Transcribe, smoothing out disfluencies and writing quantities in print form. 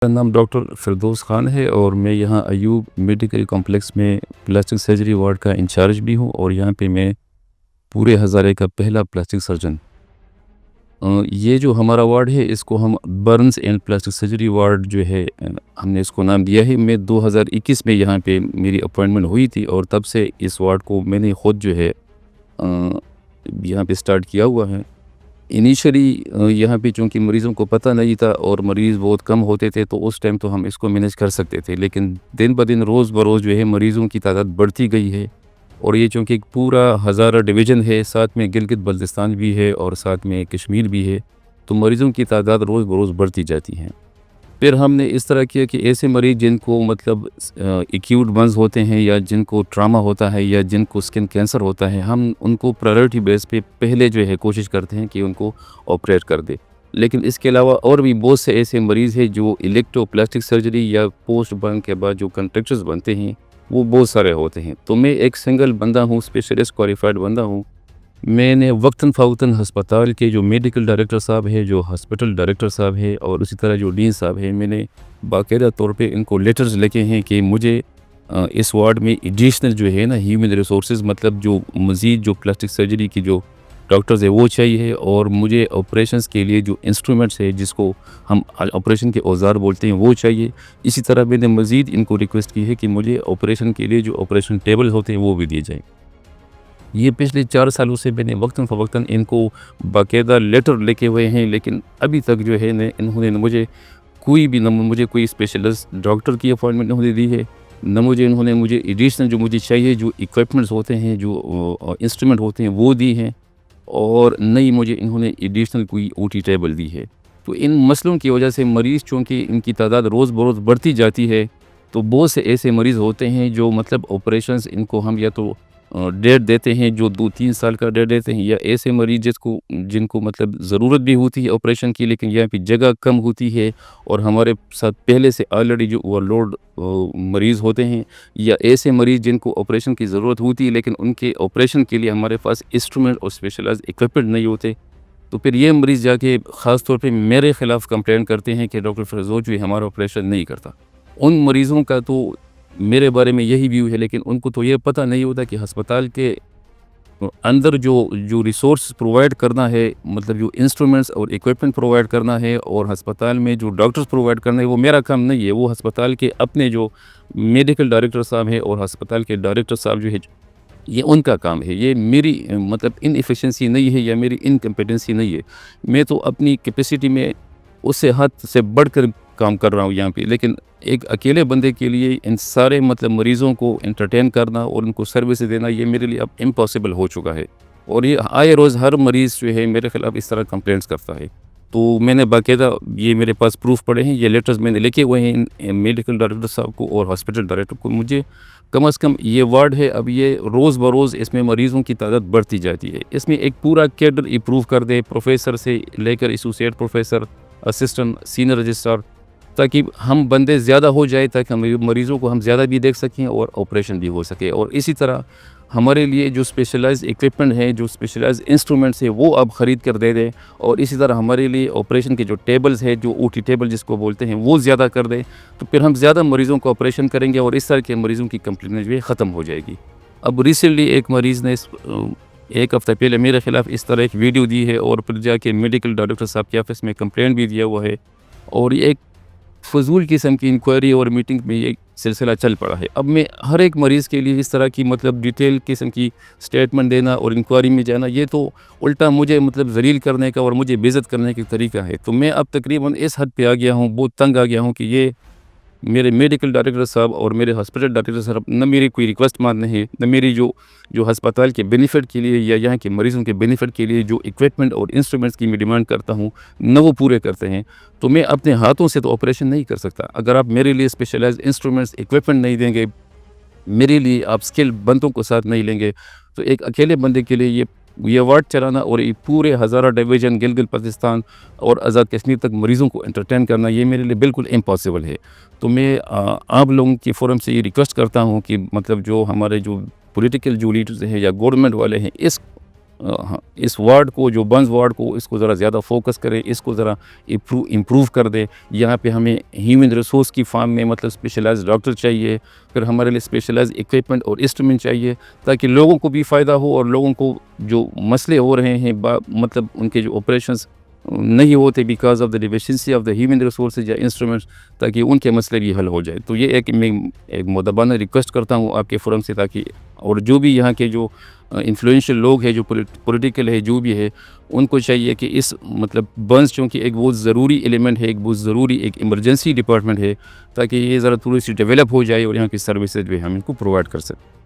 मेरा नाम डॉक्टर फ़िरदौस ख़ान है और मैं यहाँ अयूब मेडिकल कॉम्प्लेक्स में प्लास्टिक सर्जरी वार्ड का इंचार्ज भी हूँ और यहाँ पे मैं पूरे हज़ारे का पहला प्लास्टिक सर्जन। ये जो हमारा वार्ड है इसको हम Burns and plastic surgery ward जो है हमने इसको नाम दिया है। मैं 2021 में यहाँ पे मेरी अपॉइंटमेंट हुई थी और तब से इस वार्ड को मैंने ख़ुद जो है यहाँ पे स्टार्ट किया हुआ है। इनिशियली यहाँ पे चूँकि मरीज़ों को पता नहीं था और मरीज़ बहुत कम होते थे तो उस टाइम तो हम इसको मैनेज कर सकते थे, लेकिन दिन ब दिन रोज़ बरोज़ जो है मरीज़ों की तादाद बढ़ती गई है और ये चूँकि एक पूरा हज़ारा डिवीज़न है, साथ में गिलगित बल्तिस्तान भी है और साथ में कश्मीर भी है, तो मरीज़ों की तादाद रोज़ बरोज़ बढ़ती जाती हैं। फिर हमने इस तरह किया कि ऐसे मरीज़ जिनको मतलब एक्यूट बर्न्स होते हैं या जिनको ट्रामा होता है या जिनको स्किन कैंसर होता है, हम उनको प्रायोरिटी बेस पे पहले जो है कोशिश करते हैं कि उनको ऑपरेट कर दें। लेकिन इसके अलावा और भी बहुत से ऐसे मरीज़ हैं जो इलेक्ट्रो प्लास्टिक सर्जरी या पोस्ट बर्न के बाद जो कंट्रैक्चर्स बनते हैं, वो बहुत सारे होते हैं। तो मैं एक सिंगल बंदा हूँ, स्पेशलिस्ट क्वालिफ़ाइड बंदा हूँ। मैंने वक्तन फ़वक्तन अस्पताल के जो मेडिकल डायरेक्टर साहब हैं, जो हॉस्पिटल डायरेक्टर साहब हैं और उसी तरह जो डीन साहब हैं, मैंने बाकायदा तौर पे इनको लेटर्स लिखे हैं कि मुझे इस वार्ड में एडिशनल जो है ना ह्यूमन रिसोर्सेज मतलब जो मज़ीद जो प्लास्टिक सर्जरी की जो डॉक्टर्स है वो चाहिए और मुझे ऑपरेशंस के लिए जो इंस्ट्रूमेंट्स है जिसको हम ऑपरेशन के औज़ार बोलते हैं वो चाहिए। इसी तरह मैंने मज़ीद इनको रिक्वेस्ट की है कि मुझे ऑपरेशन के लिए जो ऑपरेशन टेबल होते हैं वो भी दिए जाएँ। ये पिछले 4 सालों से मैंने वक्तन-फ़वक्तन इनको बाकायदा लेटर लिखे हुए हैं, लेकिन अभी तक जो है न इन्होंने मुझे कोई स्पेशलिस्ट डॉक्टर की अपॉइंटमेंट इन्होंने दी है, न मुझे एडिशनल जो मुझे चाहिए जो इक्विपमेंट्स होते हैं, जो इंस्ट्रूमेंट होते हैं वो दी हैं और न ही मुझे इन्होंने एडिशनल कोई ओटी टेबल दी है। तो इन मसलों की वजह से मरीज़ चूँकि इनकी तादाद रोज़ बरोज़ बढ़ती जाती है, तो बहुत से ऐसे मरीज़ होते हैं जो मतलब ऑपरेशंस इनको हम या तो डेट देते हैं जो 2-3 साल का डेट देते हैं या ऐसे मरीज़ जिनको मतलब ज़रूरत भी होती है ऑपरेशन की लेकिन यहाँ पे जगह कम होती है और हमारे साथ पहले से ऑलरेडी जो ओवरलोड मरीज़ होते हैं या ऐसे मरीज़ जिनको ऑपरेशन की ज़रूरत होती है लेकिन उनके ऑपरेशन के लिए हमारे पास इंस्ट्रूमेंट और स्पेशलाइज़्ड इक्विपमेंट नहीं होते। तो फिर ये मरीज़ जाके ख़ास तौर पे मेरे ख़िलाफ़ कंप्लेंट करते हैं कि डॉक्टर फ़िरदौस जो है हमारा ऑपरेशन नहीं करता। उन मरीज़ों का तो मेरे बारे में यही व्यू है, लेकिन उनको तो ये पता नहीं होता कि अस्पताल के अंदर जो रिसोर्स प्रोवाइड करना है, मतलब जो इंस्ट्रूमेंट्स और इक्विपमेंट प्रोवाइड करना है और अस्पताल में जो डॉक्टर्स प्रोवाइड करना है, वो मेरा काम नहीं है। वो अस्पताल के अपने जो मेडिकल डायरेक्टर साहब हैं और अस्पताल के डायरेक्टर साहब जो है, ये उनका काम है। ये मेरी मतलब इनएफिशिएंसी नहीं है या मेरी इनकम्पिटेंसी नहीं है। मैं तो अपनी कैपेसिटी में उससे हद से बढ़कर काम कर रहा हूँ यहाँ पे, लेकिन एक अकेले बंदे के लिए इन सारे मतलब मरीज़ों को एंटरटेन करना और उनको सर्विस देना ये मेरे लिए अब इम्पॉसिबल हो चुका है। और ये आए रोज़ हर मरीज़ जो है मेरे ख़िलाफ़ इस तरह कंप्लेंट्स करता है। तो मैंने बाकायदा ये मेरे पास प्रूफ़ पड़े हैं, ये लेटर्स मैंने लिखे हुए हैं इन मेडिकल डायरेक्टर साहब को और हॉस्पिटल डायरेक्टर को। मुझे कम से कम ये वार्ड है, अब ये रोज़ बरोज़ इसमें मरीज़ों की तादाद बढ़ती जाती है। इसमें एक पूरा कैडर इम्प्रूव कर दे, प्रोफ़ेसर से लेकर associate professor, assistant, senior registrar, ताकि हम बंदे ज़्यादा हो जाए, ताकि हम मरीज़ों को हम ज़्यादा भी देख सकें और ऑपरेशन भी हो सके। और इसी तरह हमारे लिए जो स्पेशलाइज़्ड इक्विपमेंट है, जो स्पेशलाइज़्ड इंस्ट्रूमेंट्स है, वो अब ख़रीद कर दे दें और इसी तरह हमारे लिए ऑपरेशन के जो टेबल्स है, जो ओटी टेबल जिसको बोलते हैं, वो ज़्यादा कर दें। तो फिर हम ज़्यादा मरीज़ों को ऑपरेशन करेंगे और इस तरह के मरीज़ों की कंप्लेंट जो है ख़त्म हो जाएगी। अब रिसेंटली एक मरीज़ ने 1 हफ़्ता पहले मेरे ख़िलाफ़ इस तरह एक वीडियो दी है और फिर जाके मेडिकल डायरेक्टर साहब के ऑफ़िस में कंप्लेंट भी दिया हुआ है और ये एक फ़िज़ूल किस्म की इंक्वायरी और मीटिंग में ये सिलसिला चल पड़ा है। अब मैं हर एक मरीज़ के लिए इस तरह की मतलब डिटेल किस्म की स्टेटमेंट देना और इंक्वायरी में जाना, ये तो उल्टा मुझे मतलब ज़लील करने का और मुझे बेइज़्ज़त करने का तरीका है। तो मैं अब तकरीबन इस हद पे आ गया हूँ, बहुत तंग आ गया हूँ कि ये मेरे मेडिकल डायरेक्टर साहब और मेरे हॉस्पिटल डायरेक्टर साहब न मेरी कोई रिक्वेस्ट मानते हैं, न मेरी जो अस्पताल के बेनिफिट के लिए या यहाँ के मरीज़ों के बेनिफिट के लिए जो इक्विपमेंट और इंस्ट्रूमेंट्स की मैं डिमांड करता हूँ, न वो पूरे करते हैं। तो मैं अपने हाथों से तो ऑपरेशन नहीं कर सकता। अगर आप मेरे लिए स्पेशलाइज़्ड इंस्ट्रूमेंट्स, इक्विपमेंट नहीं देंगे, मेरे लिए आप स्किल्ड बंदों को साथ नहीं लेंगे, तो एक अकेले बंदे के लिए ये वार्ड चलाना और ये पूरे हज़ारा डिवीज़न गिलगित-बल्तिस्तान और आज़ाद कश्मीर तक मरीज़ों को एंटरटेन करना, ये मेरे लिए बिल्कुल इम्पॉसिबल है। तो मैं आप लोगों के फ़ोरम से ये रिक्वेस्ट करता हूँ कि मतलब जो हमारे जो पॉलिटिकल जो लीडर्स हैं या गवर्नमेंट वाले हैं, इस हाँ, इस वार्ड को, जो बंस वार्ड को, इसको ज़रा ज़्यादा फोकस करें, इसको ज़रा इम्प्रूव कर दें। यहाँ पे हमें ह्यूमन रिसोर्स की फॉर्म में मतलब स्पेशलाइज्ड डॉक्टर चाहिए, फिर हमारे लिए स्पेशलाइज्ड इक्विपमेंट और इंस्ट्रूमेंट चाहिए, ताकि लोगों को भी फ़ायदा हो और लोगों को जो मसले हो रहे हैं मतलब उनके जो ऑपरेशंस नहीं होते because of the deficiency of the human resources या इंस्ट्रूमेंट्स, ताकि उनके मसले भी हल हो जाए। तो ये मैं एक मुअद्दबाना रिक्वेस्ट करता हूँ आपके फोरम से, ताकि और जो भी यहाँ के जो इन्फ्लुएंशियल लोग हैं, जो पॉलिटिकल है, जो भी है, उनको चाहिए कि इस मतलब बंस चूँकि एक बहुत ज़रूरी एलिमेंट है, एक बहुत ज़रूरी एक इमरजेंसी डिपार्टमेंट है, ताकि ये ज़रा थोड़ी सी डेवलप हो जाए और यहाँ की सर्विसेज भी हम इनको प्रोवाइड कर सकें।